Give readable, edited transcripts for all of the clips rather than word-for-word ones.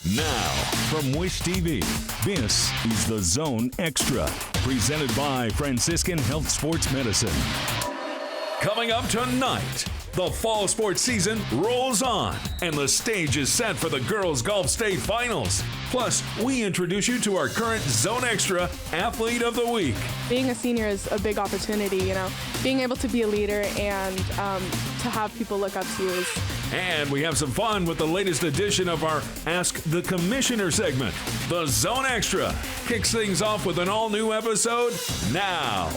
Now, from Wish TV, this is The Zone Extra, presented by Franciscan Health Sports Medicine. Coming up tonight, the fall sports season rolls on, and the stage is set for the girls' golf state finals. Plus, we introduce you to our current Zone Extra Athlete of the Week. Being a senior is a big opportunity, being able to be a leader and to have people look up to you is. And we have some fun with the latest edition of our Ask the Commissioner segment. The Zone Extra kicks things off with an all-new episode now.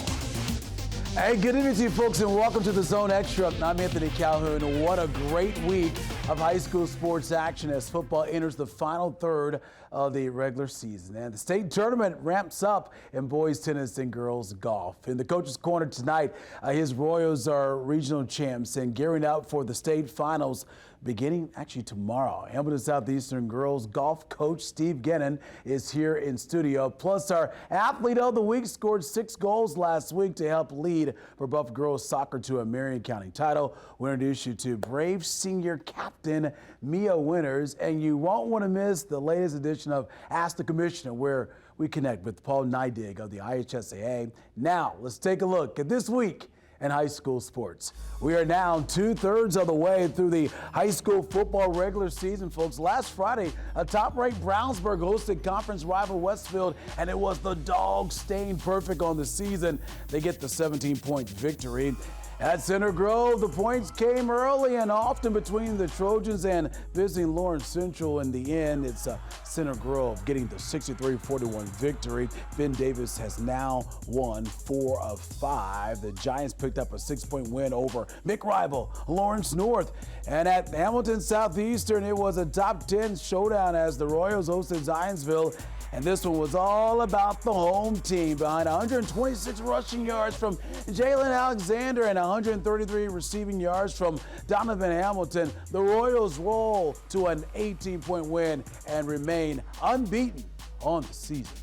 Hey, good evening to you folks, and welcome to the Zone Extra. I'm Anthony Calhoun. What a great week of high school sports action as football enters the final third of the regular season. And the state tournament ramps up in boys tennis and girls golf. In the Coach's Corner tonight, his Royals are regional champs and gearing up for the state finals beginning actually tomorrow. Hamilton Southeastern girls golf coach Steve Gennon is here in studio. Plus, our athlete of the week scored 6 goals last week to help lead for Buff girls soccer to a Marion County title. We'll introduce you to brave senior captain Mia Winters, and you won't want to miss the latest edition of Ask the Commissioner, where we connect with Paul Neidig of the IHSAA. Now, let's take a look at this week in high school sports. We are now 2/3 of the way through the high school football regular season, folks. Last Friday, a top-ranked Brownsburg hosted conference rival Westfield, and it was the Dogs staying perfect on the season. They get the 17-point victory. At Center Grove, the points came early and often between the Trojans and visiting Lawrence Central. In the end, it's Center Grove getting the 63-41 victory. Ben Davis has now won 4 of 5. The Giants picked up a 6-point win over McRival Lawrence North. And at Hamilton Southeastern, it was a top 10 showdown as the Royals hosted Zionsville. And this one was all about the home team. Behind 126 rushing yards from Jalen Alexander and 133 receiving yards from Donovan Hamilton, the Royals roll to an 18-point win and remain unbeaten on the season.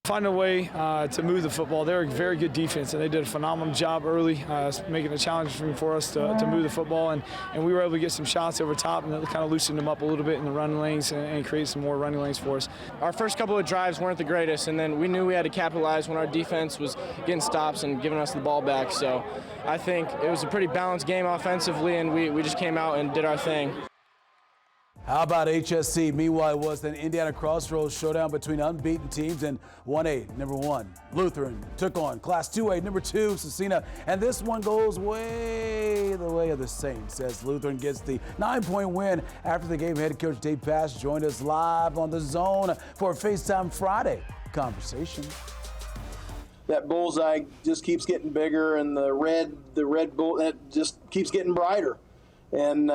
Find a way to move the football. They're a very good defense, and they did a phenomenal job early, making it challenging for us to move the football, and we were able to get some shots over top, and that kind of loosened them up a little bit in the running lanes and create some more running lanes for us. Our first couple of drives weren't the greatest, and then we knew we had to capitalize when our defense was getting stops and giving us the ball back. So I think it was a pretty balanced game offensively, and we just came out and did our thing. How about HSC? Meanwhile, it was an Indiana Crossroads showdown between unbeaten teams. In 1A, number 1, Lutheran took on Class 2A, number 2, Cecina. And this one goes way the way of the Saints as Lutheran gets the 9-point win. After the game, head coach Dave Pass joined us live on the Zone for a FaceTime Friday conversation. That bullseye just keeps getting bigger, and the red bull that just keeps getting brighter. And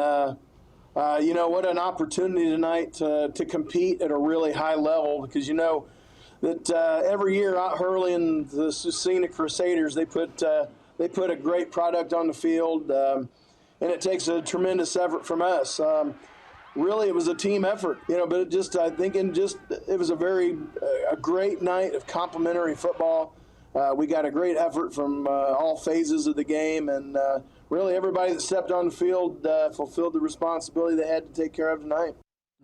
what an opportunity tonight to compete at a really high level, because that every year out Hurley and the Cecina Crusaders, they put a great product on the field, and it takes a tremendous effort from us. Really, it was a team effort, but it was a great night of complimentary football. We got a great effort from all phases of the game, and really everybody that stepped on the field fulfilled the responsibility they had to take care of tonight.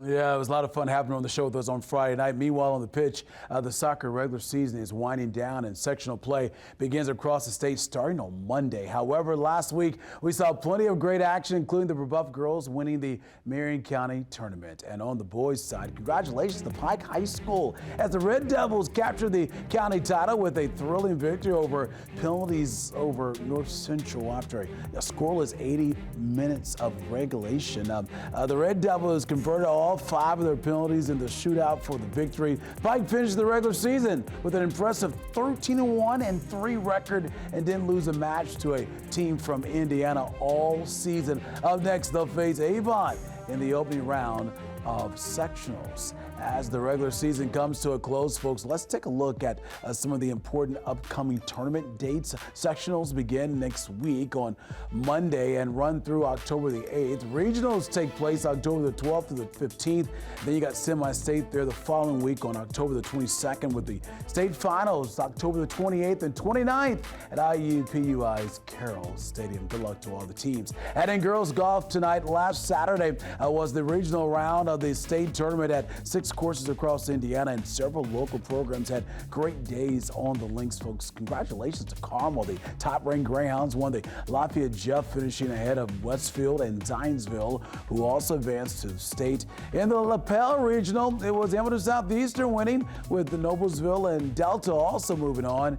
Yeah, it was a lot of fun happening on the show with us on Friday night. Meanwhile, on the pitch, the soccer regular season is winding down and sectional play begins across the state starting on Monday. However, last week we saw plenty of great action, including the Rebuff girls winning the Marion County tournament. And on the boys' side, congratulations to Pike High School as the Red Devils captured the county title with a thrilling victory over penalties over North Central after a scoreless 80 minutes of regulation. The Red Devils converted all 5 of their penalties in the shootout for the victory. Pike finished the regular season with an impressive 13-1-3 record and didn't lose a match to a team from Indiana all season. Up next, they'll face Avon in the opening round of sectionals. As the regular season comes to a close, folks, let's take a look at some of the important upcoming tournament dates. Sectionals begin next week on Monday and run through October the 8th. Regionals take place October the 12th to the 15th. Then you got semi-state there the following week on October the 22nd with the state finals October the 28th and 29th at IUPUI's Carroll Stadium. Good luck to all the teams. And in girls golf tonight, last Saturday, was the regional round of the state tournament at 6 courses across Indiana, and several local programs had great days on the links, folks. Congratulations to Carmel. The top-ranked Greyhounds won the Lafayette Jeff, finishing ahead of Westfield and Zionsville, who also advanced to state. In the Lapel Regional, it was Hamilton Southeastern winning, with the Noblesville and Delta also moving on.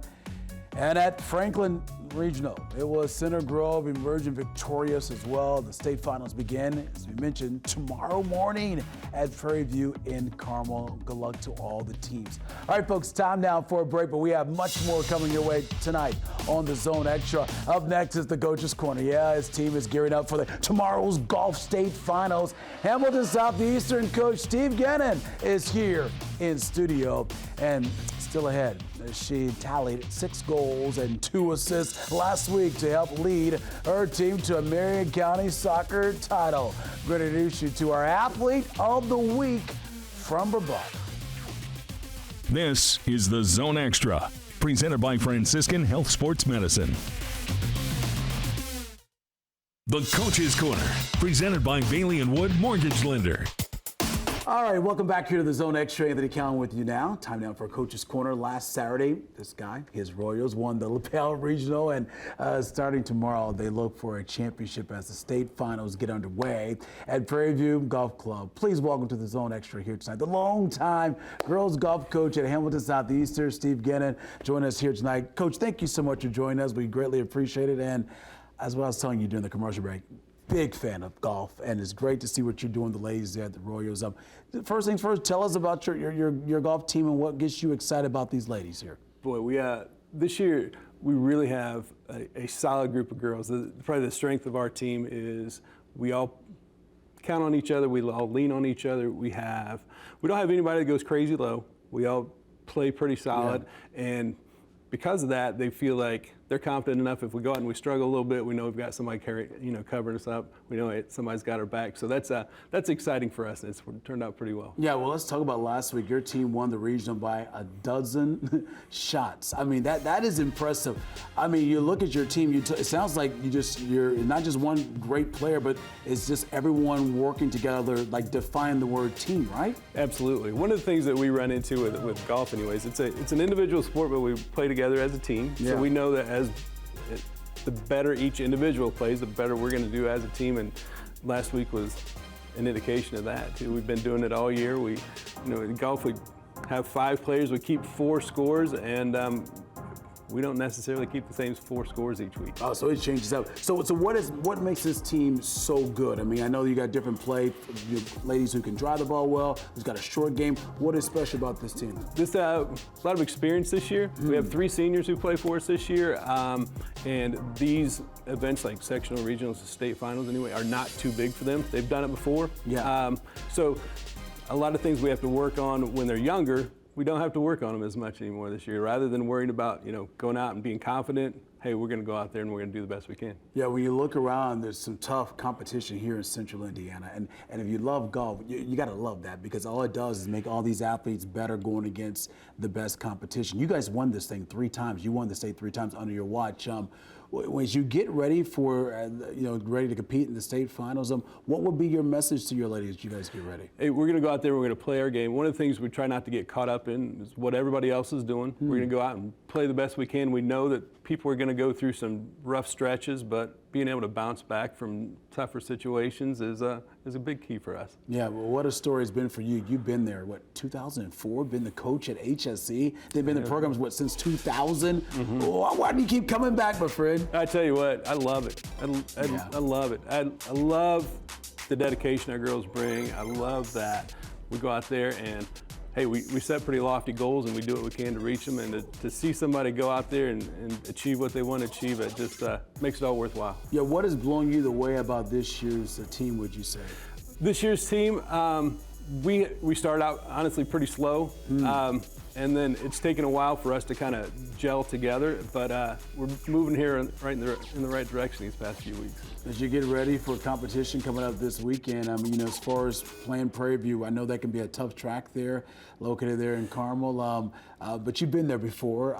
And at Franklin Regional, it was Center Grove emerging victorious as well. The state finals begin, as we mentioned, tomorrow morning at Prairie View in Carmel. Good luck to all the teams. All right, folks, time now for a break, but we have much more coming your way tonight on the Zone Extra. Up next is the Coach's Corner. Yeah, his team is gearing up for tomorrow's Golf State Finals. Hamilton Southeastern coach Steve Gannon is here in studio, and still ahead. She tallied 6 goals and 2 assists last week to help lead her team to a Marion County soccer title. Going to introduce you to our Athlete of the Week from Brevard. This is the Zone Extra, presented by Franciscan Health Sports Medicine. The Coach's Corner, presented by Bailey & Wood Mortgage Lender. All right, welcome back here to the Zone Extra. Anthony Cowan with you now. Time now for Coach's Corner. Last Saturday, this guy, his Royals, won the Lapel Regional, and starting tomorrow, they look for a championship as the state finals get underway at Prairie View Golf Club. Please welcome to the Zone Extra here tonight, the longtime girls golf coach at Hamilton Southeastern, Steve Gannon, joining us here tonight. Coach, thank you so much for joining us. We greatly appreciate it. And as what I was telling you during the commercial break, big fan of golf, and it's great to see what you're doing, the ladies there at the Royals. First things first, tell us about your golf team and what gets you excited about these ladies here. Boy, we this year we really have a solid group of girls. Probably the strength of our team is we all count on each other. We all lean on each other. We don't have anybody that goes crazy low. We all play pretty solid, and because of that, they feel like they're confident enough. If we go out and we struggle a little bit, we know we've got somebody covering us up. We know somebody's got our back. So that's exciting for us, and it's turned out pretty well. Yeah, well, let's talk about last week. Your team won the regional by 12 shots. I mean, that is impressive. I mean, you look at your team. It sounds like you're not just one great player, but it's just everyone working together, like define the word team, right? Absolutely. One of the things that we run into with golf, anyways, it's an individual sport, but we play together as a team. Yeah. So we know that the better each individual plays, the better we're going to do as a team. And last week was an indication of that too. We've been doing it all year. In golf we have 5 players. We keep 4 scores, and we don't necessarily keep the same 4 scores each week. Oh, so it changes up. So what makes this team so good? I mean, I know you got different play, ladies who can drive the ball well, who's got a short game. What is special about this team? This a lot of experience this year. We have 3 seniors who play for us this year, and these events like sectional, regionals, state finals anyway are not too big for them. They've done it before. Yeah. So a lot of things we have to work on when they're younger. We don't have to work on them as much anymore this year. Rather than worrying about, going out and being confident, hey, we're going to go out there and we're going to do the best we can. Yeah, when you look around, there's some tough competition here in Central Indiana. And if you love golf, you got to love that, because all it does is make all these athletes better going against the best competition. You guys won this thing 3 times. You won the state 3 times under your watch. As you get ready for, ready to compete in the state finals, what would be your message to your ladies as you guys get ready? Hey, we're going to go out there, we're going to play our game. One of the things we try not to get caught up in is what everybody else is doing. We're going to go out and play the best we can. We know that people are going to go through some rough stretches, but being able to bounce back from tougher situations is a big key for us. Yeah, well, what a story has been for you. You've been there, 2004, been the coach at HSE. They've been in the programs, since 2000? Mm-hmm. Why do you keep coming back, my friend? I tell you what, I love it. I love it. I love the dedication our girls bring. I love that we go out there and, hey, we set pretty lofty goals, and we do what we can to reach them. And to see somebody go out there and achieve what they want to achieve, it just makes it all worthwhile. Yeah, what is blowing you away about this year's team, would you say? This year's team, we started out honestly pretty slow. And then it's taken a while for us to kind of gel together, but we're moving here in the right direction these past few weeks. As you get ready for competition coming up this weekend, as far as playing Prairie View, I know that can be a tough track there, located there in Carmel, but you've been there before.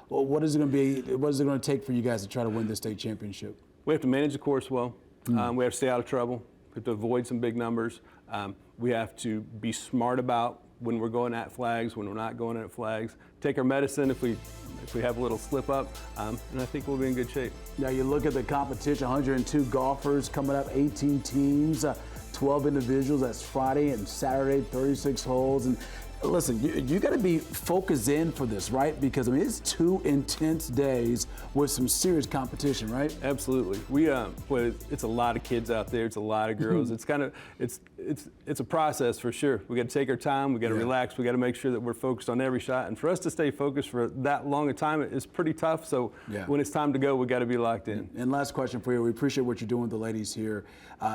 What is it going to be? What is it going to take for you guys to try to win the state championship? We have to manage the course well. We have to stay out of trouble. have to avoid some big numbers. We have to be smart about when we're going at flags, when we're not going at flags. Take our medicine if we have a little slip up, and I think we'll be in good shape. Now you look at the competition, 102 golfers coming up, 18 teams, 12 individuals. That's Friday and Saturday, 36 holes. And listen, you got to be focused in for this, right? Because I mean, it's 2 intense days with some serious competition, right? Absolutely. It's a lot of kids out there. It's a lot of girls. It's a process for sure. We got to take our time. We got to relax. We got to make sure that we're focused on every shot. And for us to stay focused for that long a time is pretty tough. So when it's time to go, we got to be locked in. And last question for you. We appreciate what you're doing with the ladies here.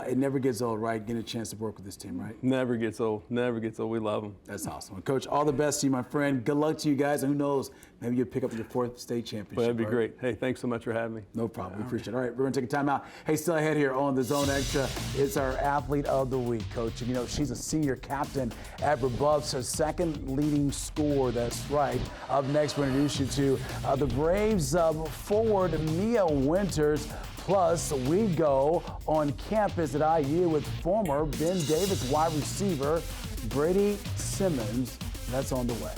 It never gets old, right? Getting a chance to work with this team, right? Never gets old. Never gets old. We love them. That's awesome. Well, Coach, all the best to you, my friend. Good luck to you guys. And who knows, maybe you'll pick up your 4th state championship. Well, that'd be great. Hey, thanks so much for having me. No problem. We appreciate it. All right, we're going to take a time out. Hey, still ahead here on the Zone Extra. It's our athlete of the week, Coach. And, you know, she's a senior captain at Rebuff's, her 2nd leading scorer. That's right. Up next, we're going to introduce you to the Braves forward Mia Winters. Plus, we go on campus at IU with former Ben Davis wide receiver Brady Simmons. That's on the way.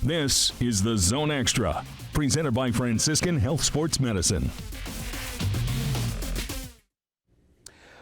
This is the Zone Extra, presented by Franciscan Health Sports Medicine.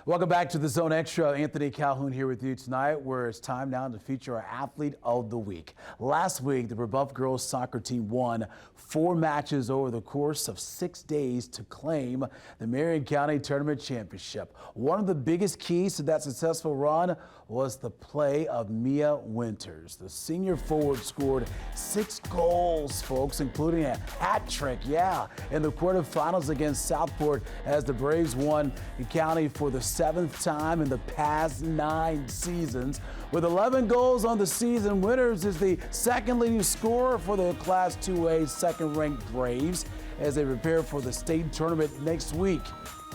Welcome back to the Zone Extra. Anthony Calhoun here with you tonight, where it's time now to feature our athlete of the week. Last week, the Rebuff girls soccer team won 4 matches over the course of 6 days to claim the Marion County Tournament Championship. One of the biggest keys to that successful run was the play of Mia Winters. The senior forward scored 6 goals, folks, including a hat trick, in the quarterfinals against Southport as the Braves won the county for the 7th time in the past 9 seasons. With 11 goals on the season, Winters is the 2nd leading scorer for the Class 2A 2nd-ranked Braves as they prepare for the state tournament next week.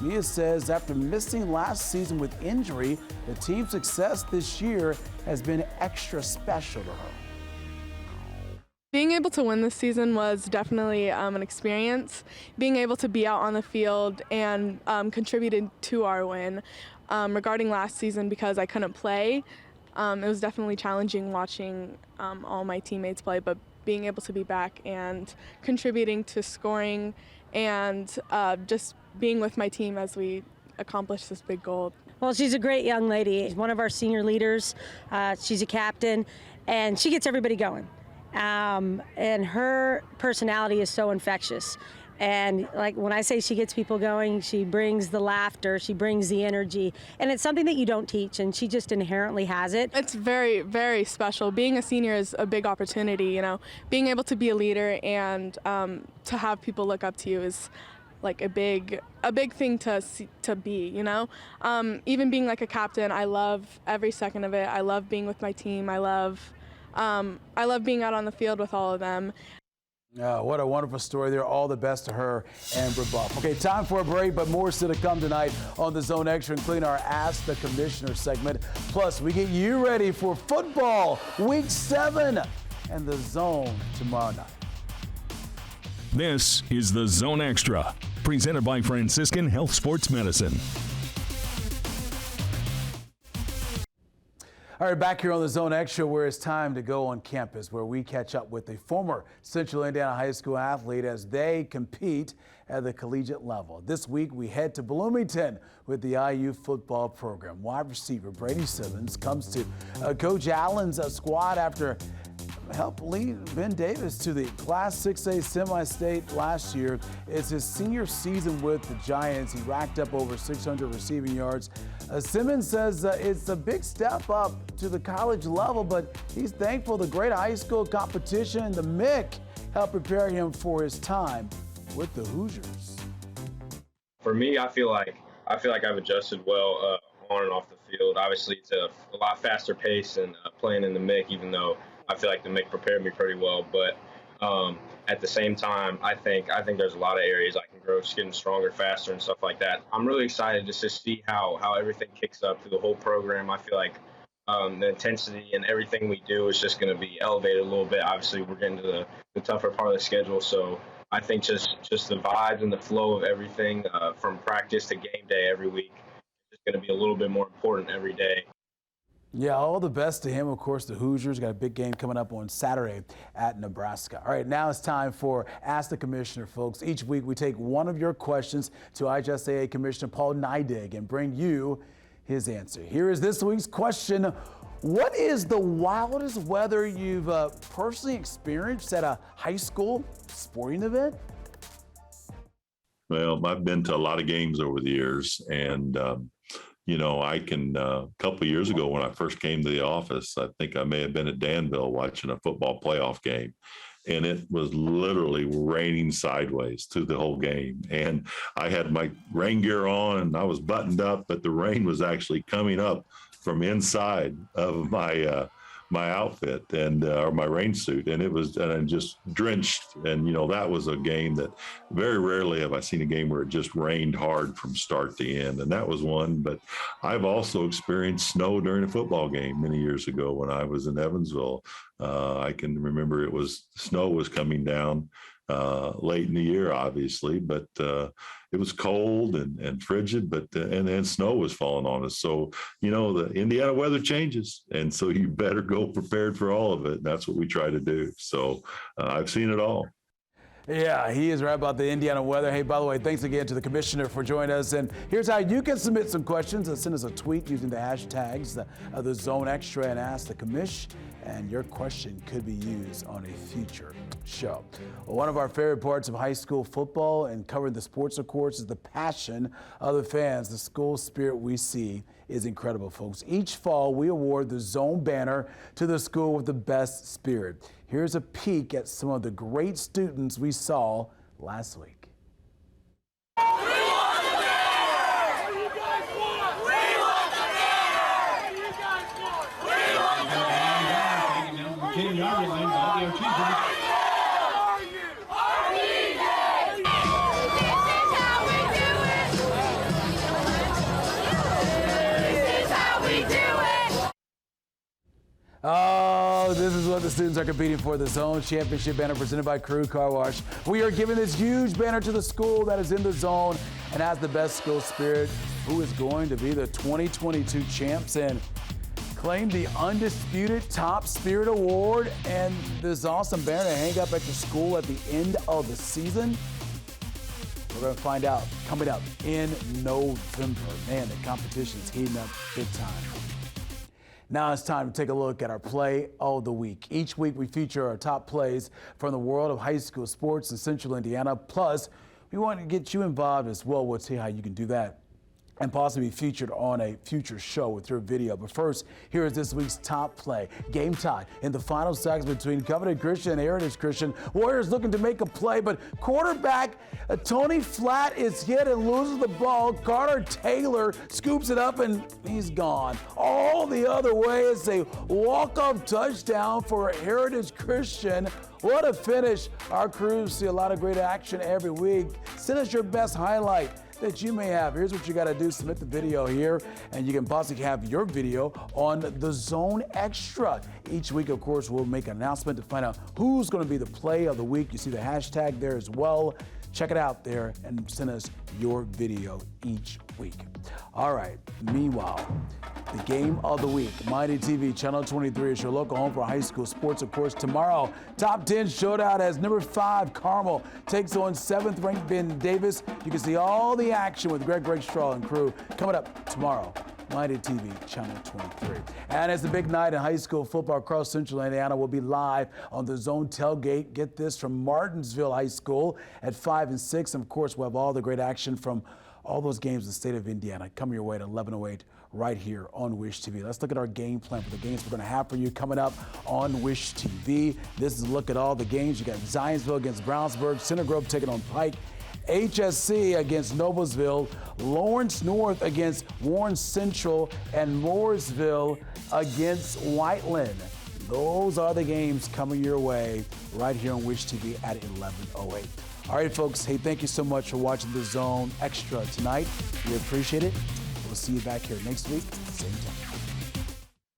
Mia says after missing last season with injury, the team's success this year has been extra special to her. Being able to win this season was definitely an experience. Being able to be out on the field and contributed to our win. Regarding last season, because I couldn't play, it was definitely challenging watching all my teammates play, but being able to be back and contributing to scoring and just being with my team as we accomplish this big goal. Well, she's a great young lady. She's one of our senior leaders. She's a captain, and she gets everybody going. And her personality is so infectious. And like when I say she gets people going, she brings the laughter, she brings the energy, and it's something that you don't teach, and she just inherently has it. It's very, very special. Being a senior is a big opportunity, you know. Being able to be a leader and to have people look up to you is like a big thing to be, you know. Even being like a captain, I love every second of it. I love being with my team. I love being out on the field with all of them. What a wonderful story there. All the best to her and Rebuff. Okay, time for a break, but more still to come tonight on the Zone Extra, including our Ask the Commissioner segment. Plus, we get you ready for football Week 7 and the Zone tomorrow night. This is the Zone Extra, presented by Franciscan Health Sports Medicine. All right, back here on the Zone Extra, where it's time to go on campus, where we catch up with a former Central Indiana High School athlete as they compete at the collegiate level. This week, we head to Bloomington with the IU football program. Wide receiver Brady Simmons comes to Coach Allen's squad after helped lead Ben Davis to the Class 6A semi-state last year. It's his senior season with the Giants. He racked up over 600 receiving yards. Simmons says it's a big step up to the college level, but he's thankful the great high school competition and the MIC helped prepare him for his time with the Hoosiers. For me, I feel like I've adjusted well on and off the field. Obviously, it's a lot faster pace than playing in the MIC, even though I feel like the MIC prepared me pretty well. But at the same time, I think there's a lot of areas I can grow, just getting stronger, faster, and stuff like that. I'm really excited just to see how everything kicks up through the whole program. I feel like the intensity and everything we do is just going to be elevated a little bit. Obviously, we're getting to the tougher part of the schedule, so I think just the vibes and the flow of everything from practice to game day every week is going to be a little bit more important every day. Yeah, all the best to him. Of course, the Hoosiers got a big game coming up on Saturday at Nebraska. All right, now it's time for Ask the Commissioner, folks. Each week we take one of your questions to IHSAA Commissioner Paul Neidig and bring you his answer. Here is this week's question. What is the wildest weather you've personally experienced at a high school sporting event? Well, I've been to a lot of games over the years, and I can, a couple of years ago when I first came to the office, I think I may have been at Danville watching a football playoff game, and it was literally raining sideways through the whole game. And I had my rain gear on and I was buttoned up, but the rain was actually coming up from inside of my my outfit and or my rain suit, and I'm just drenched. And that was a game that very rarely have I seen a game where it just rained hard from start to end, and that was one. But I've also experienced snow during a football game many years ago when I was in Evansville. I can remember snow was coming down late in the year, obviously, but it was cold and frigid, but and snow was falling on us. So, the Indiana weather changes, and so you better go prepared for all of it. That's what we try to do. So I've seen it all. Yeah, he is right about the Indiana weather. Hey, by the way, thanks again to the commissioner for joining us. And here's how you can submit some questions. Send us a tweet using the hashtags, the Zone Extra and Ask the Commish, and your question could be used on a future show. Well, one of our favorite parts of high school football and covering the sports, of course, is the passion of the fans. The school spirit we see is incredible, folks. Each fall, we award the Zone banner to the school with the best spirit. Here's a peek at some of the great students we saw last week. Oh, this is what the students are competing for, the Zone Championship banner presented by Crew Car Wash. We are giving this huge banner to the school that is in the zone and has the best school spirit, who is going to be the 2022 champs and claim the undisputed top spirit award and this awesome banner to hang up at your school at the end of the season. We're going to find out coming up in November. Man, the competition is heating up big time. Now it's time to take a look at our play of the week. Each week we feature our top plays from the world of high school sports in Central Indiana. Plus, we want to get you involved as well. We'll see how you can do that and possibly be featured on a future show with your video. But first, here is this week's top play. Game tied in the final seconds between Covenant Christian and Heritage Christian. Warriors looking to make a play, but quarterback Tony Flatt is hit and loses the ball. Carter Taylor scoops it up and he's gone. All the other way is a walk-off touchdown for Heritage Christian. What a finish. Our crews see a lot of great action every week. Send us your best highlight that you may have. Here's what you got to do. Submit the video here, and you can possibly have your video on the Zone Extra. Each week, of course, we'll make an announcement to find out who's going to be the play of the week. You see the hashtag there as well. Check it out there and send us your video each week. All right, meanwhile, the game of the week. Mighty TV, Channel 23 is your local home for high school sports. Of course, tomorrow, top 10 showdown as number 5 Carmel takes on 7th ranked Ben Davis. You can see all the action with Greg Straw and crew coming up tomorrow. Mighty TV, Channel 23. And it's the big night in high school football across Central Indiana. We'll be live on the Zone Tailgate. Get this, from Martinsville High School at 5 and 6. And of course, we'll have all the great action from all those games in the state of Indiana coming your way at 11:08 right here on Wish TV. Let's look at our game plan for the games we're going to have for you coming up on Wish TV. This is a look at all the games. You got Zionsville against Brownsburg, Center Grove taking on Pike, HSC against Noblesville, Lawrence North against Warren Central, and Mooresville against Whiteland. Those are the games coming your way right here on Wish TV at 11:08. All right, folks. Hey, thank you so much for watching the Zone Extra tonight. We appreciate it. We'll see you back here next week, same time.